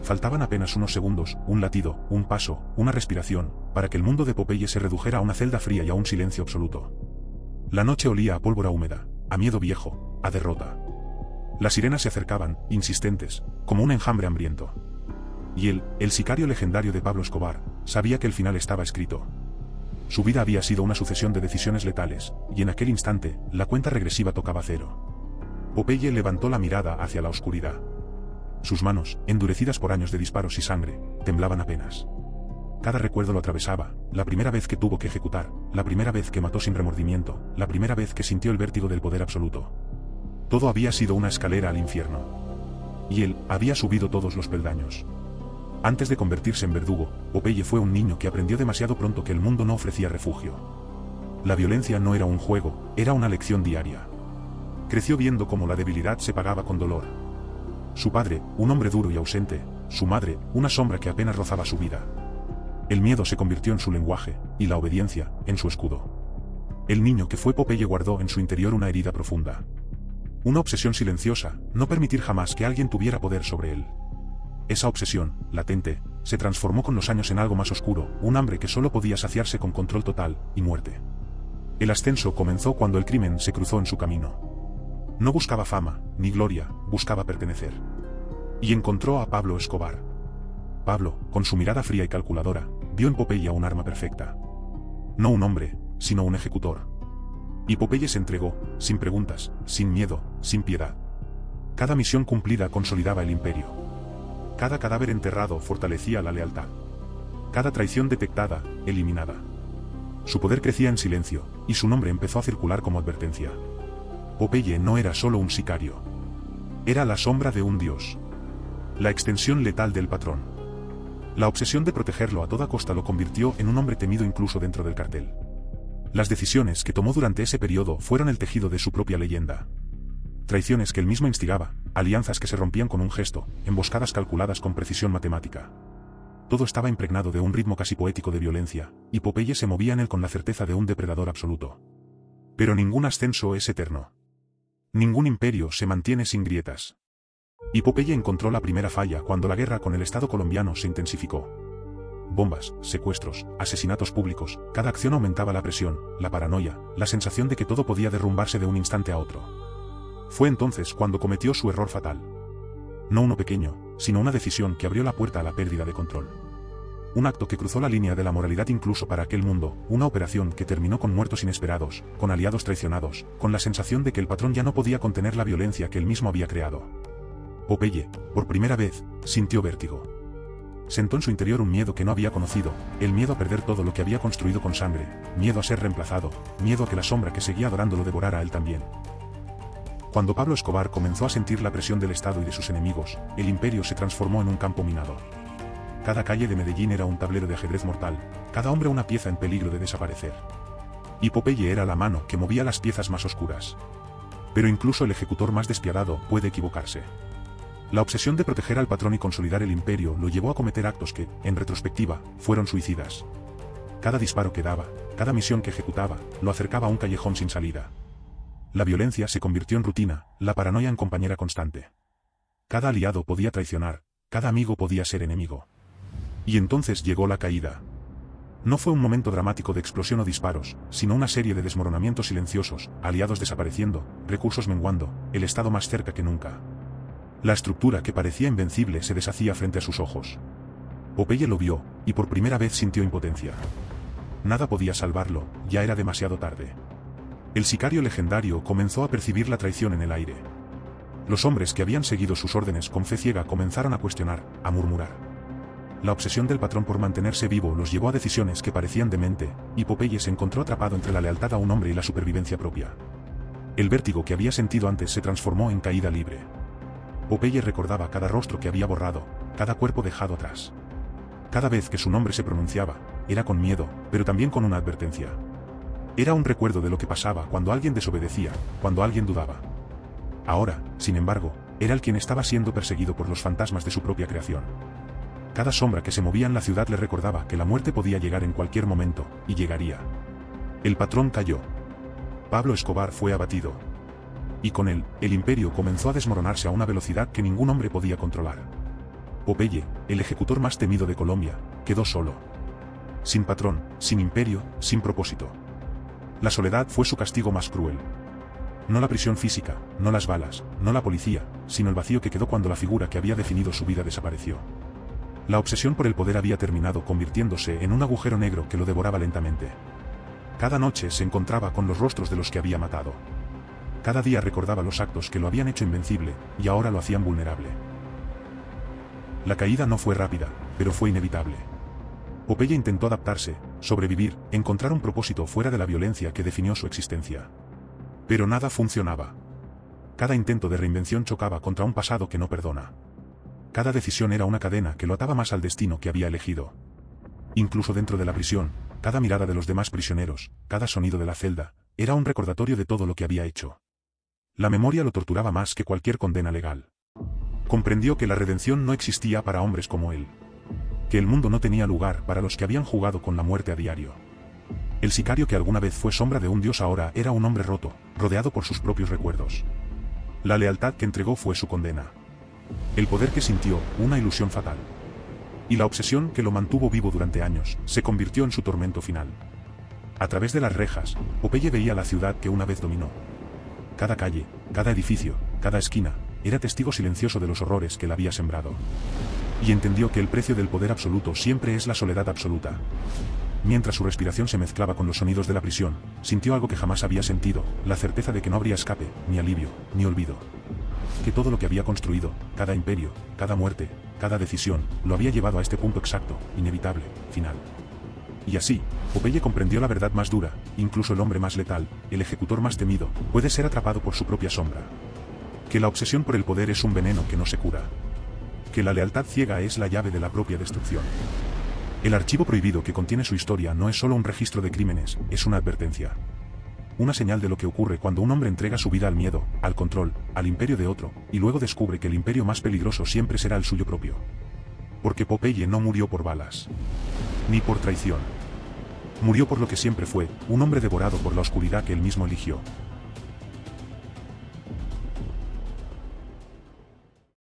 Faltaban apenas unos segundos, un latido, un paso, una respiración, para que el mundo de Popeye se redujera a una celda fría y a un silencio absoluto. La noche olía a pólvora húmeda, a miedo viejo, a derrota. Las sirenas se acercaban, insistentes, como un enjambre hambriento. Y él, el sicario legendario de Pablo Escobar, sabía que el final estaba escrito. Su vida había sido una sucesión de decisiones letales, y en aquel instante, la cuenta regresiva tocaba cero. Popeye levantó la mirada hacia la oscuridad. Sus manos, endurecidas por años de disparos y sangre, temblaban apenas. Cada recuerdo lo atravesaba, la primera vez que tuvo que ejecutar, la primera vez que mató sin remordimiento, la primera vez que sintió el vértigo del poder absoluto. Todo había sido una escalera al infierno. Y él había subido todos los peldaños. Antes de convertirse en verdugo, Popeye fue un niño que aprendió demasiado pronto que el mundo no ofrecía refugio. La violencia no era un juego, era una lección diaria. Creció viendo cómo la debilidad se pagaba con dolor. Su padre, un hombre duro y ausente, su madre, una sombra que apenas rozaba su vida. El miedo se convirtió en su lenguaje, y la obediencia, en su escudo. El niño que fue Popeye guardó en su interior una herida profunda. Una obsesión silenciosa, no permitir jamás que alguien tuviera poder sobre él. Esa obsesión, latente, se transformó con los años en algo más oscuro, un hambre que solo podía saciarse con control total, y muerte. El ascenso comenzó cuando el crimen se cruzó en su camino. No buscaba fama, ni gloria, buscaba pertenecer. Y encontró a Pablo Escobar. Pablo, con su mirada fría y calculadora, vio en Popeye un arma perfecta. No un hombre, sino un ejecutor. Y Popeye se entregó, sin preguntas, sin miedo, sin piedad. Cada misión cumplida consolidaba el imperio. Cada cadáver enterrado fortalecía la lealtad. Cada traición detectada, eliminada. Su poder crecía en silencio, y su nombre empezó a circular como advertencia. Popeye no era solo un sicario. Era la sombra de un dios. La extensión letal del patrón. La obsesión de protegerlo a toda costa lo convirtió en un hombre temido incluso dentro del cartel. Las decisiones que tomó durante ese periodo fueron el tejido de su propia leyenda. Traiciones que él mismo instigaba, alianzas que se rompían con un gesto, emboscadas calculadas con precisión matemática. Todo estaba impregnado de un ritmo casi poético de violencia, y Popeye se movía en él con la certeza de un depredador absoluto. Pero ningún ascenso es eterno. Ningún imperio se mantiene sin grietas. Y Popeye encontró la primera falla cuando la guerra con el Estado colombiano se intensificó. Bombas, secuestros, asesinatos públicos, cada acción aumentaba la presión, la paranoia, la sensación de que todo podía derrumbarse de un instante a otro. Fue entonces cuando cometió su error fatal. No uno pequeño, sino una decisión que abrió la puerta a la pérdida de control. Un acto que cruzó la línea de la moralidad incluso para aquel mundo, una operación que terminó con muertos inesperados, con aliados traicionados, con la sensación de que el patrón ya no podía contener la violencia que él mismo había creado. Popeye, por primera vez, sintió vértigo. Sentó en su interior un miedo que no había conocido, el miedo a perder todo lo que había construido con sangre, miedo a ser reemplazado, miedo a que la sombra que seguía adorando lo devorara a él también. Cuando Pablo Escobar comenzó a sentir la presión del Estado y de sus enemigos, el imperio se transformó en un campo minado. Cada calle de Medellín era un tablero de ajedrez mortal, cada hombre una pieza en peligro de desaparecer. Y Popeye era la mano que movía las piezas más oscuras. Pero incluso el ejecutor más despiadado puede equivocarse. La obsesión de proteger al patrón y consolidar el imperio lo llevó a cometer actos que, en retrospectiva, fueron suicidas. Cada disparo que daba, cada misión que ejecutaba, lo acercaba a un callejón sin salida. La violencia se convirtió en rutina, la paranoia en compañera constante. Cada aliado podía traicionar, cada amigo podía ser enemigo. Y entonces llegó la caída. No fue un momento dramático de explosión o disparos, sino una serie de desmoronamientos silenciosos, aliados desapareciendo, recursos menguando, el Estado más cerca que nunca. La estructura que parecía invencible se deshacía frente a sus ojos. Popeye lo vio, y por primera vez sintió impotencia. Nada podía salvarlo, ya era demasiado tarde. El sicario legendario comenzó a percibir la traición en el aire. Los hombres que habían seguido sus órdenes con fe ciega comenzaron a cuestionar, a murmurar. La obsesión del patrón por mantenerse vivo los llevó a decisiones que parecían demente, y Popeye se encontró atrapado entre la lealtad a un hombre y la supervivencia propia. El vértigo que había sentido antes se transformó en caída libre. Popeye recordaba cada rostro que había borrado, cada cuerpo dejado atrás. Cada vez que su nombre se pronunciaba, era con miedo, pero también con una advertencia. Era un recuerdo de lo que pasaba cuando alguien desobedecía, cuando alguien dudaba. Ahora, sin embargo, era el quien estaba siendo perseguido por los fantasmas de su propia creación. Cada sombra que se movía en la ciudad le recordaba que la muerte podía llegar en cualquier momento, y llegaría. El patrón cayó. Pablo Escobar fue abatido. Y con él, el imperio comenzó a desmoronarse a una velocidad que ningún hombre podía controlar. Popeye, el ejecutor más temido de Colombia, quedó solo. Sin patrón, sin imperio, sin propósito. La soledad fue su castigo más cruel. No la prisión física, no las balas, no la policía, sino el vacío que quedó cuando la figura que había definido su vida desapareció. La obsesión por el poder había terminado convirtiéndose en un agujero negro que lo devoraba lentamente. Cada noche se encontraba con los rostros de los que había matado. Cada día recordaba los actos que lo habían hecho invencible, y ahora lo hacían vulnerable. La caída no fue rápida, pero fue inevitable. Popeye intentó adaptarse, sobrevivir, encontrar un propósito fuera de la violencia que definió su existencia. Pero nada funcionaba. Cada intento de reinvención chocaba contra un pasado que no perdona. Cada decisión era una cadena que lo ataba más al destino que había elegido. Incluso dentro de la prisión, cada mirada de los demás prisioneros, cada sonido de la celda, era un recordatorio de todo lo que había hecho. La memoria lo torturaba más que cualquier condena legal. Comprendió que la redención no existía para hombres como él. Que el mundo no tenía lugar para los que habían jugado con la muerte a diario. El sicario que alguna vez fue sombra de un dios ahora era un hombre roto, rodeado por sus propios recuerdos. La lealtad que entregó fue su condena. El poder que sintió, una ilusión fatal. Y la obsesión que lo mantuvo vivo durante años, se convirtió en su tormento final. A través de las rejas, Popeye veía la ciudad que una vez dominó. Cada calle, cada edificio, cada esquina, era testigo silencioso de los horrores que la había sembrado. Y entendió que el precio del poder absoluto siempre es la soledad absoluta. Mientras su respiración se mezclaba con los sonidos de la prisión, sintió algo que jamás había sentido, la certeza de que no habría escape, ni alivio, ni olvido. Que todo lo que había construido, cada imperio, cada muerte, cada decisión, lo había llevado a este punto exacto, inevitable, final. Y así, Popeye comprendió la verdad más dura: incluso el hombre más letal, el ejecutor más temido, puede ser atrapado por su propia sombra. Que la obsesión por el poder es un veneno que no se cura. Que la lealtad ciega es la llave de la propia destrucción. El archivo prohibido que contiene su historia no es solo un registro de crímenes, es una advertencia. Una señal de lo que ocurre cuando un hombre entrega su vida al miedo, al control, al imperio de otro, y luego descubre que el imperio más peligroso siempre será el suyo propio. Porque Popeye no murió por balas. Ni por traición. Murió por lo que siempre fue, un hombre devorado por la oscuridad que él mismo eligió.